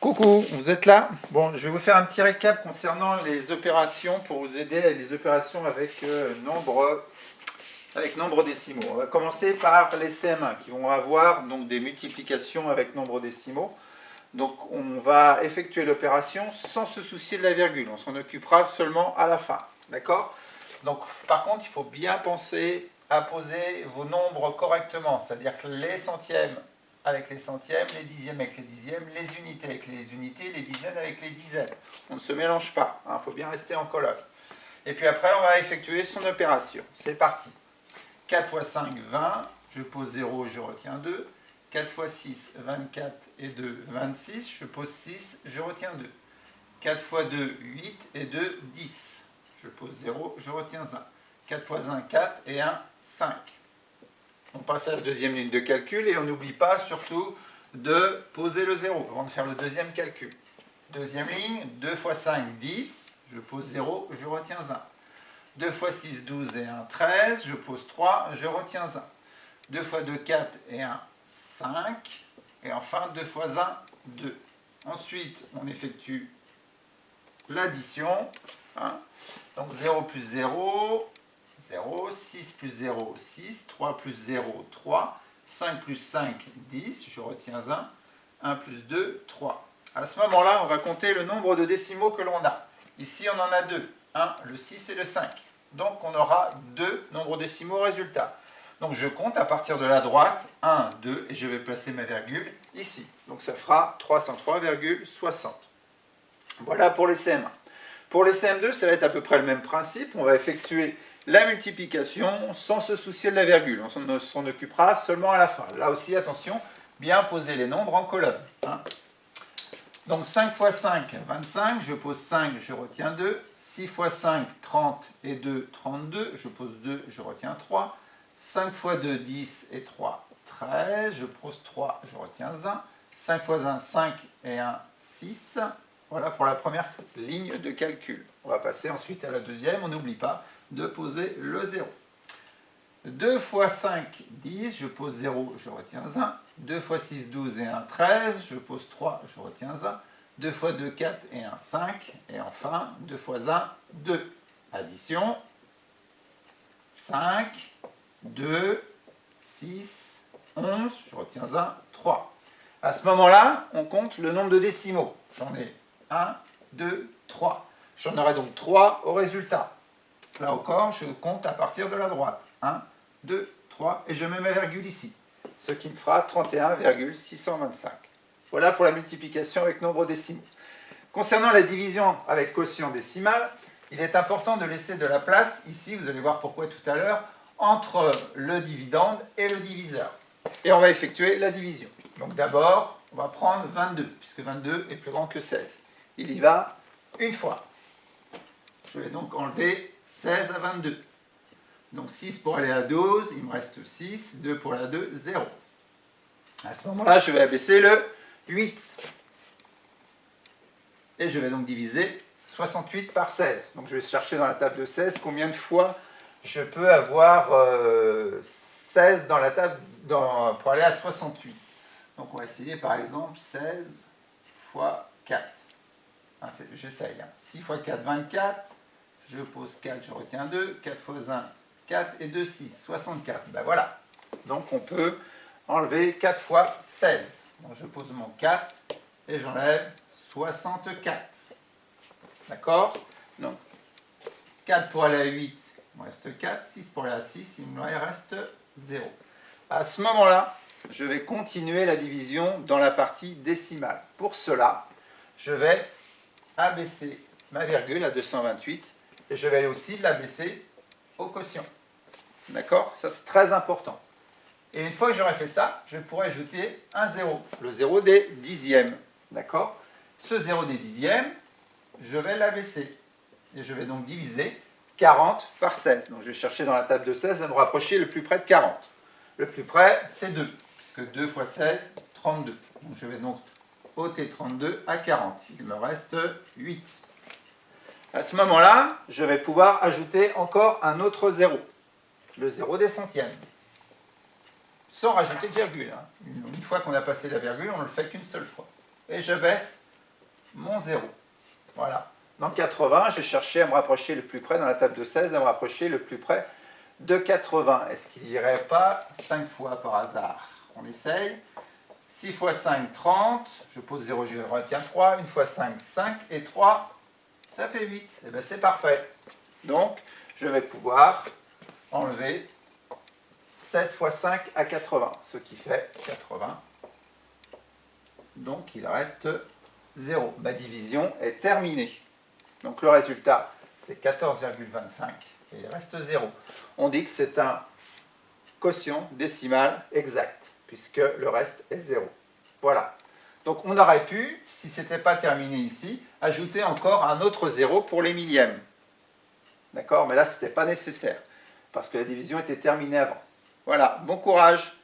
Coucou, vous êtes là? Bon, je vais vous faire un petit récap concernant les opérations pour vous aider à les opérations avec nombre décimaux. On va commencer par les CM1 qui vont avoir donc des multiplications avec nombre décimaux. Donc on va effectuer l'opération sans se soucier de la virgule. On s'en occupera seulement à la fin. D'accord? Donc par contre, il faut bien penser à poser vos nombres correctement. C'est-à-dire que les centièmes avec les centièmes, les dixièmes avec les dixièmes, les unités avec les unités, les dizaines avec les dizaines. On ne se mélange pas. Il faut bien rester en colonne. Et puis après, on va effectuer son opération. C'est parti. 4 fois 5, 20. Je pose 0, je retiens 2. 4 fois 6, 24 et 2, 26. Je pose 6, je retiens 2. 4 fois 2, 8 et 2, 10. Je pose 0, je retiens 1. 4 fois 1, 4 et 1, 5. On passe à la deuxième ligne de calcul et on n'oublie pas surtout de poser le 0 avant de faire le deuxième calcul. Deuxième ligne, 2 fois 5, 10. Je pose 0, je retiens 1. 2 fois 6, 12 et 1, 13. Je pose 3, je retiens 1. 2 fois 2, 4 et 1, 5. Et enfin, 2 fois 1, 2. Ensuite, on effectue l'addition. Donc 0 plus 0, 0. 6 plus 0, 6. 3 plus 0, 3. 5 plus 5, 10. Je retiens 1. 1 plus 2, 3. À ce moment-là, on va compter le nombre de décimaux que l'on a. Ici, on en a deux. Le 6 et le 5. Donc, on aura deux nombres décimaux au résultat. Donc, je compte à partir de la droite, 1, 2, et je vais placer ma virgule ici. Donc, ça fera 303,60. Voilà pour les CM1. Pour les CM2, ça va être à peu près le même principe. On va effectuer la multiplication sans se soucier de la virgule. On s'en occupera seulement à la fin. Là aussi, attention, bien poser les nombres en colonne. Donc 5 fois 5, 25. Je pose 5, je retiens 2. 6 fois 5, 30 et 2, 32. Je pose 2, je retiens 3. 5 fois 2, 10 et 3, 13. Je pose 3, je retiens 1. 5 fois 1, 5 et 1, 6. Voilà pour la première ligne de calcul. On va passer ensuite à la deuxième. On n'oublie pas de poser le 0. 2 fois 5, 10. Je pose 0, je retiens 1. 2 fois 6, 12 et 1, 13. Je pose 3, je retiens 1. 2 fois 2, 4 et 1, 5. Et enfin, 2 fois 1, 2. Addition. 5, 2, 6, 11. Je retiens 1, 3. À ce moment-là, on compte le nombre de décimaux. J'en ai 1, 2, 3. J'en aurai donc 3 au résultat. Là encore, je compte à partir de la droite. 1, 2, 3, et je mets ma virgule ici. Ce qui me fera 31,625. Voilà pour la multiplication avec nombre décimaux. Concernant la division avec quotient décimal, il est important de laisser de la place, ici, vous allez voir pourquoi tout à l'heure, entre le dividende et le diviseur. Et on va effectuer la division. Donc d'abord, on va prendre 22, puisque 22 est plus grand que 16. Il y va une fois. Je vais donc enlever 16 à 22. Donc 6 pour aller à 12, il me reste 6, 2 pour la 2, 0. À ce moment-là, je vais abaisser le 8. Et je vais donc diviser 68 par 16. Donc je vais chercher dans la table de 16 combien de fois je peux avoir 16 dans la table pour aller à 68. Donc on va essayer par exemple 16 fois 4. J'essaye. 6 fois 4, 24. Je pose 4, je retiens 2. 4 fois 1, 4 et 2, 6. 64. Ben voilà. Donc on peut enlever 4 fois 16. Donc je pose mon 4 et j'enlève 64. D'accord? Donc 4 pour aller à 8, il me reste 4. 6 pour aller à 6, il me reste 0. À ce moment-là, je vais continuer la division dans la partie décimale. Pour cela, je vais abaisser ma virgule à 228 et je vais aller aussi l'abaisser au quotient. D'accord? Ça, c'est très important. Et une fois que j'aurai fait ça, je pourrai ajouter un 0, le 0 des dixièmes. D'accord? Ce 0 des dixièmes, je vais l'abaisser. Et je vais donc diviser 40 par 16. Donc je vais chercher dans la table de 16 à me rapprocher le plus près de 40. Le plus près, c'est 2, puisque 2 fois 16, 32. Donc je vais donc ôter 32 à 40. Il me reste 8. À ce moment-là, je vais pouvoir ajouter encore un autre 0, le 0 des centièmes, sans rajouter de virgule. Une fois qu'on a passé la virgule, on ne le fait qu'une seule fois. Et je baisse mon 0. Voilà. Dans 80, j'ai cherché à me rapprocher le plus près, dans la table de 16, à me rapprocher le plus près de 80. Est-ce qu'il n'y irait pas 5 fois par hasard? On essaye. 6 fois 5, 30. Je pose 0, je retiens 3. 1 fois 5, 5. Et 3, ça fait 8. Et bien c'est parfait. Donc, je vais pouvoir enlever 16 fois 5 à 80, ce qui fait 80. Donc, il reste 0. Ma division est terminée. Donc, le résultat, c'est 14,25 et il reste 0. On dit que c'est un quotient décimal exact, puisque le reste est 0. Voilà. Donc, on aurait pu, si ce n'était pas terminé ici, ajouter encore un autre 0 pour les millièmes. D'accord? Mais là, ce n'était pas nécessaire, parce que la division était terminée avant. Voilà. Bon courage!